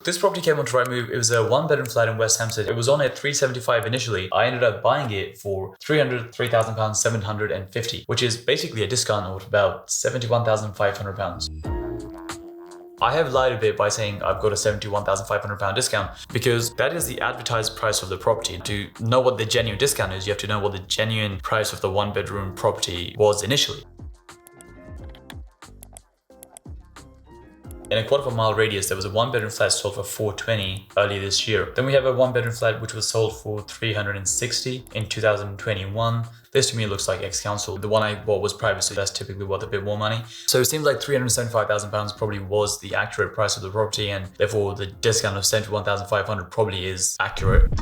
This property came onto Rightmove. It was a one-bedroom flat in West Hampstead. It was on at 375 initially. I ended up buying it for £303,000 750, which is basically a discount of about £71,500. I have lied a bit by saying I've got a £71,500 discount because that is the advertised price of the property. To know what the genuine discount is, you have to know what the genuine price of the one-bedroom property was initially. In a quarter of a mile radius, there was a one-bedroom flat sold for $420 earlier this year. Then we have a one-bedroom flat which was sold for $360 in 2021. This to me looks like ex-council. The one I bought was private, so that's typically worth a bit more money. So it seems like £375,000 probably was the accurate price of the property, and therefore the discount of £71,500 probably is accurate.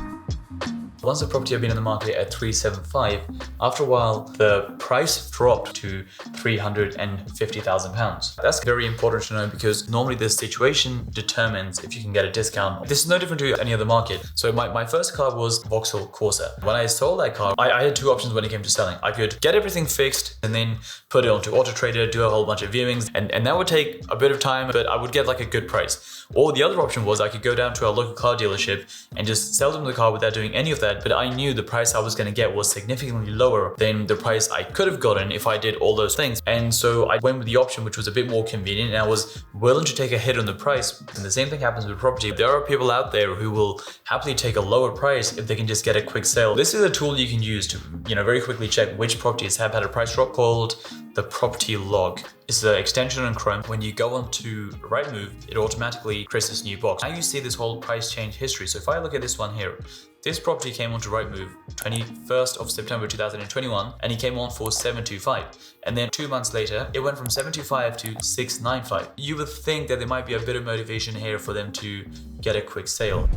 Once the property had been in the market at £375,000, after a while the price dropped to £350,000. That's very important to know because normally this situation determines if you can get a discount. This is no different to any other market. So my first car was Vauxhall Corsa. When I sold that car, I had two options when it came to selling. I could get everything fixed and then put it onto Auto Trader, do a whole bunch of viewings, and that would take a bit of time, but I would get like a good price. Or the other option was I could go down to a local car dealership and just sell them the car without doing any of that, but I knew the price I was going to get was significantly lower than the price I could have gotten if I did all those things. And so I went with the option which was a bit more convenient, and I was willing to take a hit on the price. And the same thing happens with property. There are people out there who will happily take a lower price if they can just get a quick sale. This is a tool you can use to, very quickly check which properties have had a price drop, called the property log. It's the extension on Chrome. When you go onto Rightmove, it automatically creates this new box. Now you see this whole price change history. So if I look at this one here, this property came onto Rightmove 21st of September 2021, and it came on for $725. And then 2 months later, it went from $725 to $695. You would think that there might be a bit of motivation here for them to get a quick sale.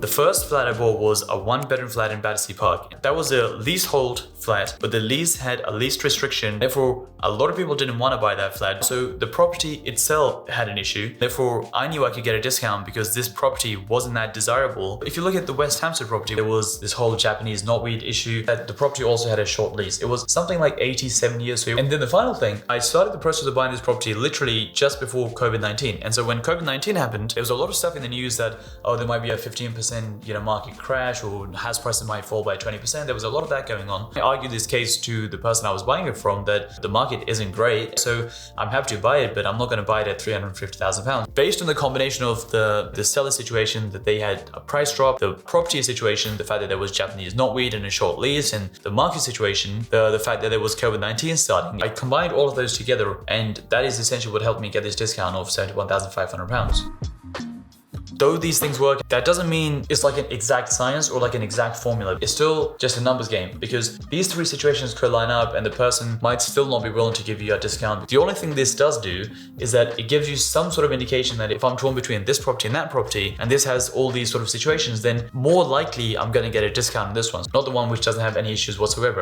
The first flat I bought was a one-bedroom flat in Battersea Park. That was a leasehold flat, but the lease had a lease restriction. Therefore, a lot of people didn't want to buy that flat. So the property itself had an issue. Therefore, I knew I could get a discount because this property wasn't that desirable. If you look at the West Hampstead property, there was this whole Japanese knotweed issue. That the property also had a short lease. It was something like 87 years. And then the final thing, I started the process of buying this property literally just before COVID-19. And so when COVID-19 happened, there was a lot of stuff in the news that, there might be a 15% market crash, or house prices might fall by 20%. There was a lot of that going on. I argued this case to the person I was buying it from that the market isn't great, so I'm happy to buy it, but I'm not going to buy it at £350,000. Based on the combination of the seller situation, that they had a price drop, the property situation, the fact that there was Japanese knotweed and a short lease, and the market situation, the fact that there was COVID-19 starting, I combined all of those together, and that is essentially what helped me get this discount of £71,500. Though these things work, that doesn't mean it's like an exact science or like an exact formula. It's still just a numbers game, because these three situations could line up and the person might still not be willing to give you a discount. The only thing this does do is that it gives you some sort of indication that if I'm torn between this property and that property, and this has all these sort of situations, then more likely I'm going to get a discount on this one, not the one which doesn't have any issues whatsoever.